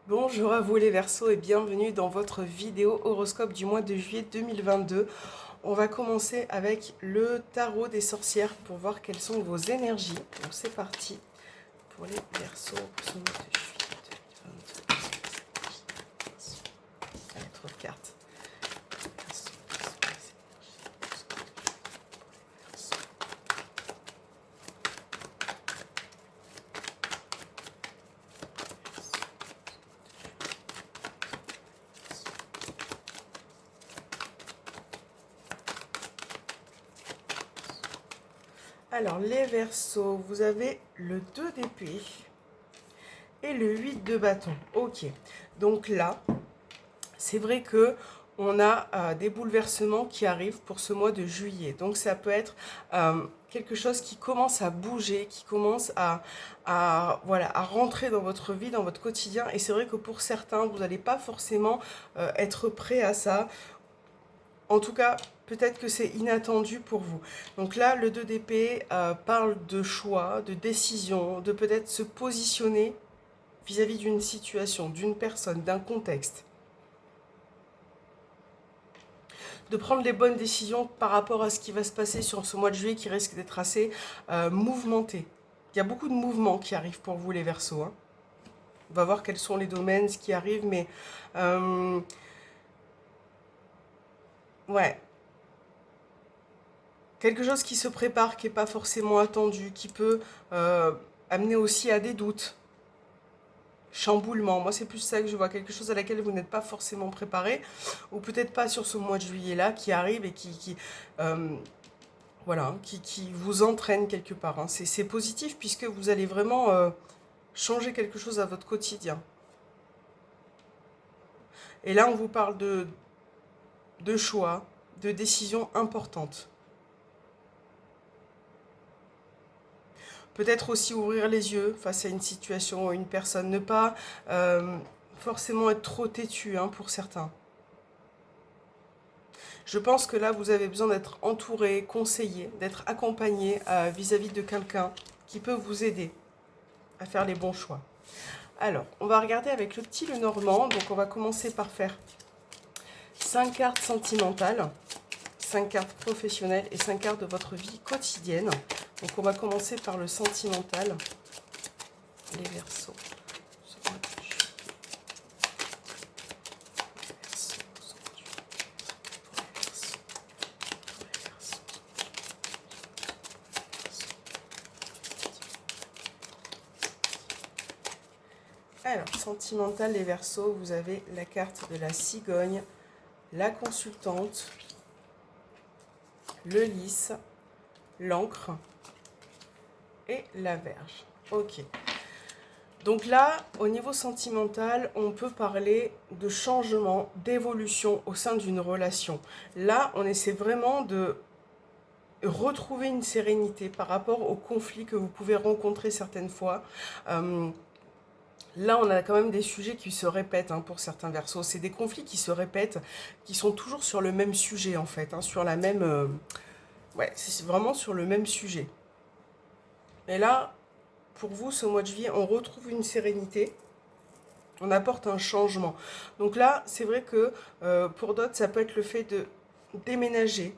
Bonjour à vous les Verseaux et bienvenue dans votre vidéo horoscope du mois de juillet 2022. On va commencer avec le tarot des sorcières pour voir quelles sont vos énergies. Donc c'est parti pour les Verseaux pour ce mois de juillet 2022. Allez, trop de cartes. Alors, les Verseaux, vous avez le 2 d'épée et le 8 de bâton. Ok, donc là, c'est vrai que on a des bouleversements qui arrivent pour ce mois de juillet. Donc ça peut être quelque chose qui commence à bouger, qui commence voilà, à rentrer dans votre vie, dans votre quotidien. Et c'est vrai que pour certains, vous n'allez pas forcément être prêt à ça. En tout cas, peut-être que c'est inattendu pour vous. Donc là, le 2 d'épée parle de choix, de décision, de peut-être se positionner vis-à-vis d'une situation, d'une personne, d'un contexte. De prendre les bonnes décisions par rapport à ce qui va se passer sur ce mois de juillet qui risque d'être assez mouvementé. Il y a beaucoup de mouvements qui arrivent pour vous les Verseaux. Hein. On va voir quels sont les domaines, ce qui arrive, mais ouais. Quelque chose qui se prépare, qui n'est pas forcément attendu, qui peut amener aussi à des doutes. Chamboulement, moi c'est plus ça que je vois, quelque chose à laquelle vous n'êtes pas forcément préparé, ou peut-être pas sur ce mois de juillet là qui arrive et voilà, qui vous entraîne quelque part. Hein. C'est positif puisque vous allez vraiment changer quelque chose à votre quotidien. Et là on vous parle de choix, de décisions importantes. Peut-être aussi ouvrir les yeux face à une situation, une personne, ne pas forcément être trop têtu hein, pour certains. Je pense que là, vous avez besoin d'être entouré, conseillé, d'être accompagné vis-à-vis de quelqu'un qui peut vous aider à faire les bons choix. Alors, on va regarder avec le petit Lenormand. Donc, on va commencer par faire 5 cartes sentimentales, 5 cartes professionnelles et 5 cartes de votre vie quotidienne. Donc, on va commencer par le sentimental, les Verseaux. Alors, sentimental, les Verseaux, vous avez la carte de la cigogne, la consultante, le lys, l'encre et la verge. Ok. Donc là, au niveau sentimental, on peut parler de changement, d'évolution au sein d'une relation. Là, on essaie vraiment de retrouver une sérénité par rapport aux conflits que vous pouvez rencontrer certaines fois. Là, on a quand même des sujets qui se répètent hein, pour certains Verseaux. C'est des conflits qui se répètent, qui sont toujours sur le même sujet en fait, hein, sur la même... ouais, c'est vraiment sur le même sujet. Et là, pour vous, ce mois de juillet, on retrouve une sérénité, on apporte un changement. Donc là, c'est vrai que pour d'autres, ça peut être le fait de déménager,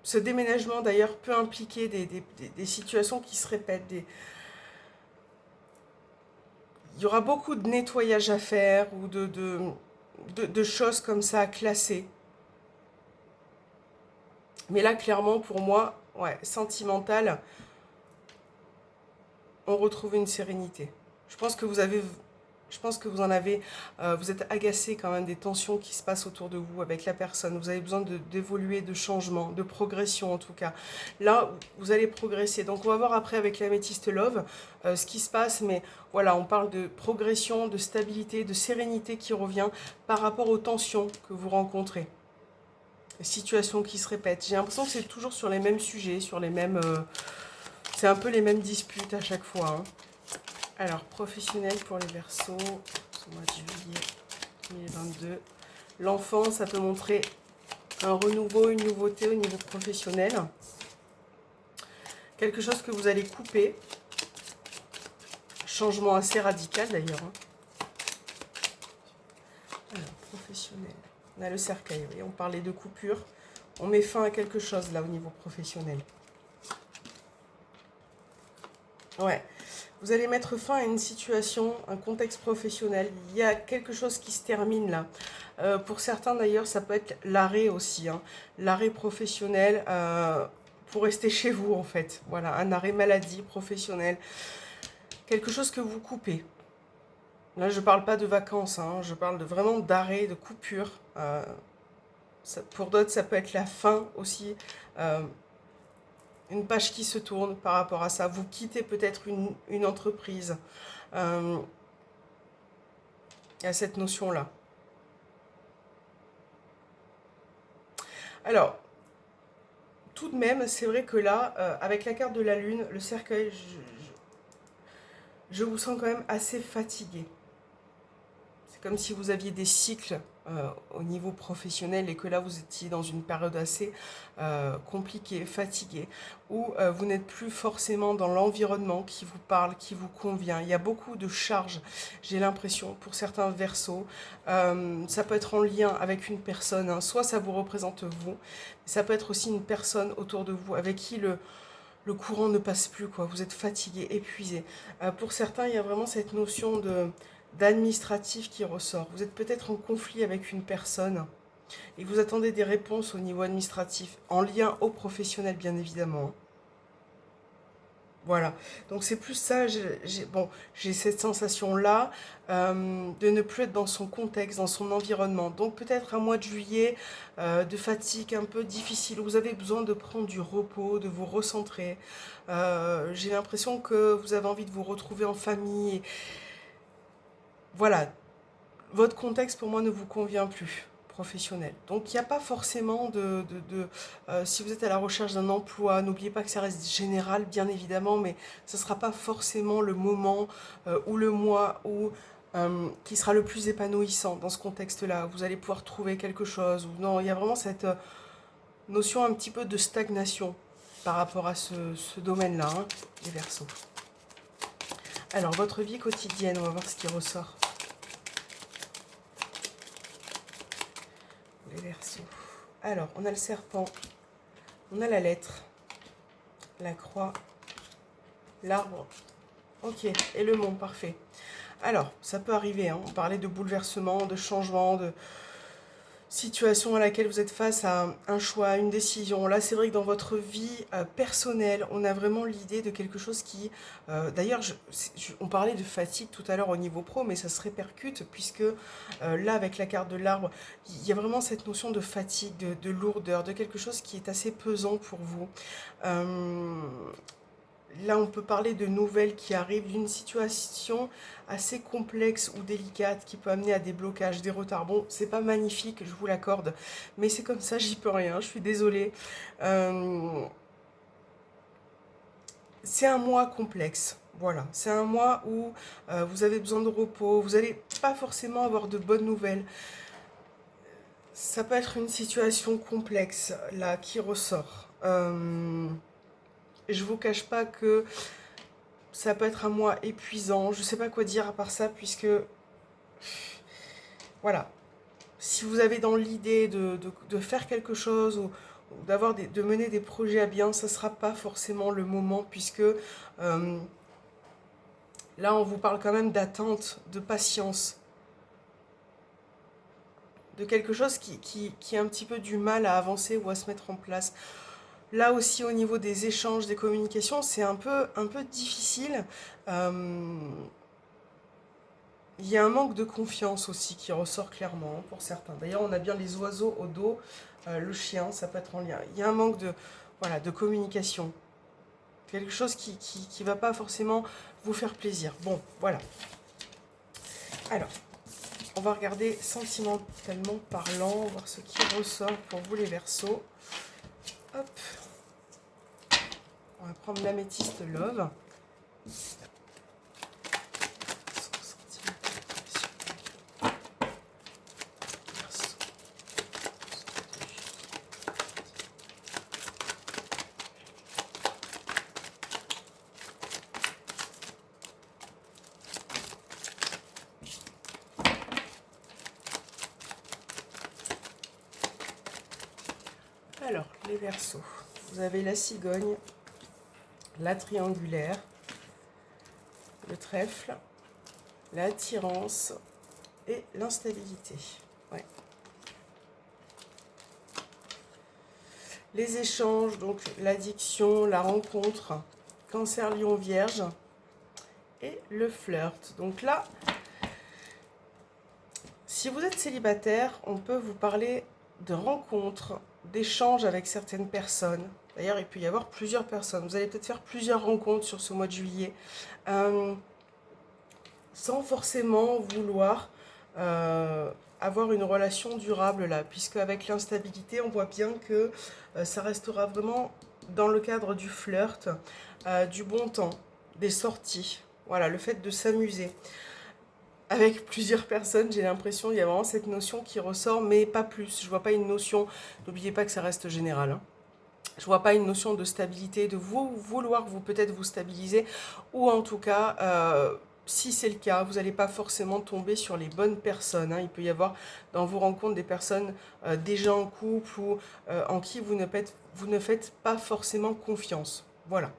ce déménagement d'ailleurs peut impliquer des situations qui se répètent. Il y aura beaucoup de nettoyage à faire ou de choses comme ça à classer. Mais là, clairement, pour moi, ouais, sentimental, on retrouve une sérénité. Je pense que vous en avez, vous êtes agacé quand même des tensions qui se passent autour de vous avec la personne. Vous avez besoin d'évoluer, de changement, de progression en tout cas. Là, vous allez progresser. Donc on va voir après avec l'améthyste love ce qui se passe. Mais voilà, on parle de progression, de stabilité, de sérénité qui revient par rapport aux tensions que vous rencontrez. Les situations qui se répètent. J'ai l'impression que c'est toujours sur les mêmes sujets, sur les mêmes... c'est un peu les mêmes disputes à chaque fois. Hein. Alors, professionnel pour les Verseaux, ce mois de juillet 2022. L'enfant, ça peut montrer un renouveau, une nouveauté au niveau professionnel. Quelque chose que vous allez couper. Changement assez radical d'ailleurs. Hein. Alors, professionnel. On a le cercueil, oui, on parlait de coupure. On met fin à quelque chose là au niveau professionnel. Ouais. Vous allez mettre fin à une situation, un contexte professionnel. Il y a quelque chose qui se termine là. Pour certains d'ailleurs, ça peut être l'arrêt aussi. Hein. L'arrêt professionnel pour rester chez vous en fait. Voilà, un arrêt maladie professionnel. Quelque chose que vous coupez. Là, je ne parle pas de vacances, hein, je parle vraiment d'arrêt, de coupure. Pour d'autres, ça peut être la fin aussi. Une page qui se tourne par rapport à ça. Vous quittez peut-être une entreprise. Il y a cette notion-là. Alors, tout de même, c'est vrai que là, avec la carte de la Lune, le cercueil, je vous sens quand même assez fatigué. C'est comme si vous aviez des cycles au niveau professionnel et que là vous étiez dans une période assez compliquée, fatiguée, où vous n'êtes plus forcément dans l'environnement qui vous parle, qui vous convient. Il y a beaucoup de charges, j'ai l'impression, pour certains versos. Ça peut être en lien avec une personne, hein. Soit ça vous représente vous, mais ça peut être aussi une personne autour de vous avec qui le courant ne passe plus, quoi. Vous êtes fatigué, épuisé. Pour certains, il y a vraiment cette notion d'administratif qui ressort. Vous êtes peut-être en conflit avec une personne et vous attendez des réponses au niveau administratif, en lien au professionnel bien évidemment. Voilà, donc c'est plus ça, j'ai cette sensation-là de ne plus être dans son contexte, dans son environnement. Donc peut-être un mois de juillet de fatigue un peu difficile, où vous avez besoin de prendre du repos, de vous recentrer. J'ai l'impression que vous avez envie de vous retrouver en famille. Voilà, votre contexte pour moi ne vous convient plus professionnel. Donc il n'y a pas forcément si vous êtes à la recherche d'un emploi, n'oubliez pas que ça reste général bien évidemment, mais ce ne sera pas forcément le moment ou le mois qui sera le plus épanouissant dans ce contexte-là. Vous allez pouvoir trouver quelque chose. Ou non, il y a vraiment cette notion un petit peu de stagnation par rapport à ce domaine-là, hein, les Verseaux. Alors votre vie quotidienne, on va voir ce qui ressort. Les Verseaux. Alors, on a le serpent, on a la lettre, la croix, l'arbre, ok, et le mont, parfait. Alors, ça peut arriver, hein, on parlait de bouleversement, de changement, de situation à laquelle vous êtes face à un choix, une décision. Là, c'est vrai que dans votre vie personnelle, on a vraiment l'idée de quelque chose qui... D'ailleurs, on parlait de fatigue tout à l'heure au niveau pro, mais ça se répercute puisque là, avec la carte de l'arbre, il y a vraiment cette notion de fatigue, de lourdeur, de quelque chose qui est assez pesant pour vous. Là, on peut parler de nouvelles qui arrivent, d'une situation assez complexe ou délicate qui peut amener à des blocages, des retards. Bon, c'est pas magnifique, je vous l'accorde, mais c'est comme ça, j'y peux rien, je suis désolée. C'est un mois complexe, voilà. C'est un mois où vous avez besoin de repos, vous n'allez pas forcément avoir de bonnes nouvelles. Ça peut être une situation complexe, là, qui ressort. Je vous cache pas que ça peut être un mois épuisant. Je sais pas quoi dire à part ça, puisque voilà. Si vous avez dans l'idée de faire quelque chose ou de mener des projets à bien, ça ne sera pas forcément le moment, puisque là on vous parle quand même d'attente, de patience, de quelque chose qui a un petit peu du mal à avancer ou à se mettre en place. Là aussi, au niveau des échanges, des communications, c'est un peu difficile. Il y a un manque de confiance aussi qui ressort clairement, hein, pour certains. D'ailleurs, on a bien les oiseaux au dos, le chien, ça peut être en lien. Il y a un manque de communication. Quelque chose qui ne va pas forcément vous faire plaisir. Bon, voilà. Alors, on va regarder sentimentalement parlant, voir ce qui ressort pour vous les Verseaux. Hop. On va prendre l'améthyste Love. Verseaux. Vous avez la cigogne, la triangulaire, le trèfle, l'attirance et l'instabilité. Ouais. Les échanges, donc l'addiction, la rencontre, Cancer, Lion, Vierge et le flirt. Donc là, si vous êtes célibataire, on peut vous parler de rencontres, d'échanges avec certaines personnes. D'ailleurs, il peut y avoir plusieurs personnes. Vous allez peut-être faire plusieurs rencontres sur ce mois de juillet, sans forcément vouloir avoir une relation durable là, puisque avec l'instabilité, on voit bien que ça restera vraiment dans le cadre du flirt, du bon temps, des sorties. Voilà, le fait de s'amuser. Avec plusieurs personnes, j'ai l'impression qu'il y a vraiment cette notion qui ressort, mais pas plus. Je vois pas une notion, n'oubliez pas que ça reste général, hein. Je vois pas une notion de stabilité, de vouloir vous peut-être vous stabiliser, ou en tout cas, si c'est le cas, vous n'allez pas forcément tomber sur les bonnes personnes, hein. Il peut y avoir dans vos rencontres des personnes déjà en couple ou en qui vous ne faites pas forcément confiance. Voilà.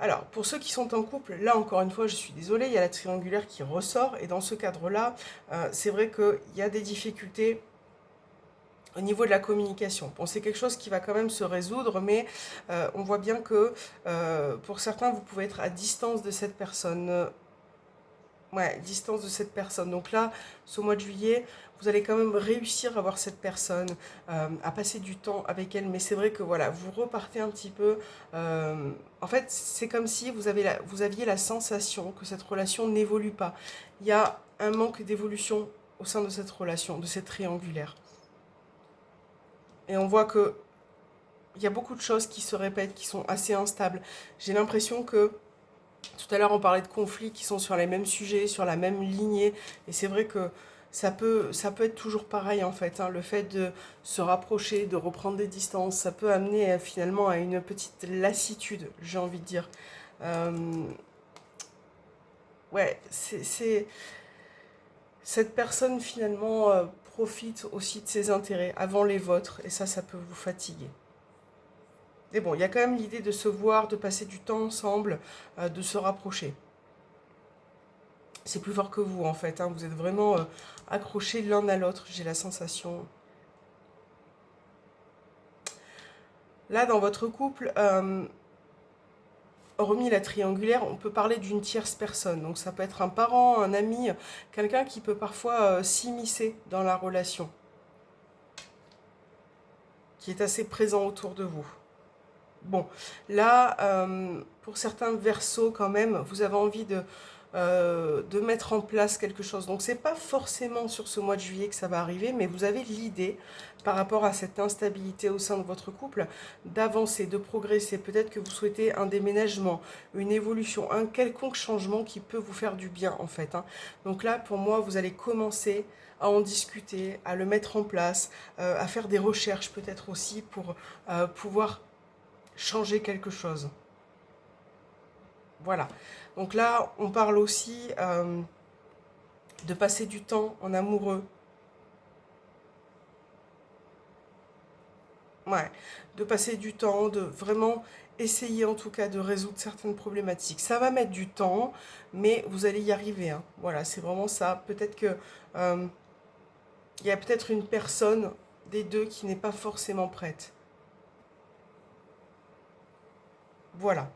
Alors, pour ceux qui sont en couple, là encore une fois, je suis désolée, il y a la triangulaire qui ressort, et dans ce cadre-là, c'est vrai qu'il y a des difficultés au niveau de la communication. Bon, c'est quelque chose qui va quand même se résoudre, mais on voit bien que pour certains, vous pouvez être à distance de cette personne. Ouais, distance de cette personne. Donc là, ce mois de juillet, vous allez quand même réussir à voir cette personne, à passer du temps avec elle. Mais c'est vrai que voilà, vous repartez un petit peu. En fait, c'est comme si vous aviez la sensation que cette relation n'évolue pas. Il y a un manque d'évolution au sein de cette relation, de cette triangulaire. Et on voit que il y a beaucoup de choses qui se répètent, qui sont assez instables. J'ai l'impression que tout à l'heure on parlait de conflits qui sont sur les mêmes sujets, sur la même lignée. Et c'est vrai que ça peut être toujours pareil en fait, hein. Le fait de se rapprocher, de reprendre des distances, ça peut amener finalement à une petite lassitude, j'ai envie de dire. Ouais, c'est cette personne finalement profite aussi de ses intérêts avant les vôtres, et ça peut vous fatiguer. Mais bon, il y a quand même l'idée de se voir, de passer du temps ensemble, de se rapprocher. C'est plus fort que vous en fait, hein. Vous êtes vraiment accrochés l'un à l'autre, j'ai la sensation. Là, dans votre couple, hormis la triangulaire, on peut parler d'une tierce personne. Donc ça peut être un parent, un ami, quelqu'un qui peut parfois s'immiscer dans la relation, qui est assez présent autour de vous. Bon, là, pour certains Verseaux quand même, vous avez envie de mettre en place quelque chose. Donc c'est pas forcément sur ce mois de juillet que ça va arriver, mais vous avez l'idée, par rapport à cette instabilité au sein de votre couple, d'avancer, de progresser. Peut-être que vous souhaitez un déménagement, une évolution, un quelconque changement qui peut vous faire du bien en fait, hein. Donc là, pour moi, vous allez commencer à en discuter, à le mettre en place, à faire des recherches peut-être aussi pour pouvoir changer quelque chose. Voilà. Donc là, on parle aussi de passer du temps en amoureux. Ouais. De passer du temps, de vraiment essayer en tout cas de résoudre certaines problématiques. Ça va mettre du temps, mais vous allez y arriver, hein. Voilà, c'est vraiment ça. Peut-être que il y a peut-être une personne des deux qui n'est pas forcément prête. Voilà.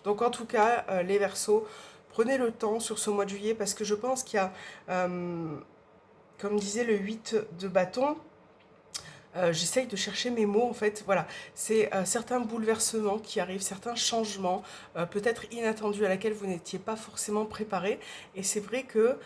Donc en tout cas, les Verseaux, prenez le temps sur ce mois de juillet parce que je pense qu'il y a, comme disait le 8 de bâton, j'essaye de chercher mes mots en fait, voilà, c'est certains bouleversements qui arrivent, certains changements, peut-être inattendus à laquelle vous n'étiez pas forcément préparé. Et c'est vrai que,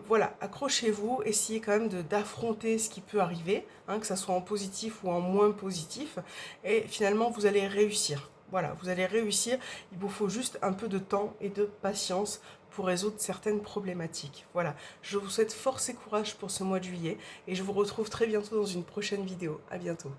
voilà, accrochez-vous, essayez quand même d'affronter ce qui peut arriver, hein, que ça soit en positif ou en moins positif, et finalement vous allez réussir. Voilà, vous allez réussir, il vous faut juste un peu de temps et de patience pour résoudre certaines problématiques. Voilà, je vous souhaite force et courage pour ce mois de juillet et je vous retrouve très bientôt dans une prochaine vidéo. À bientôt.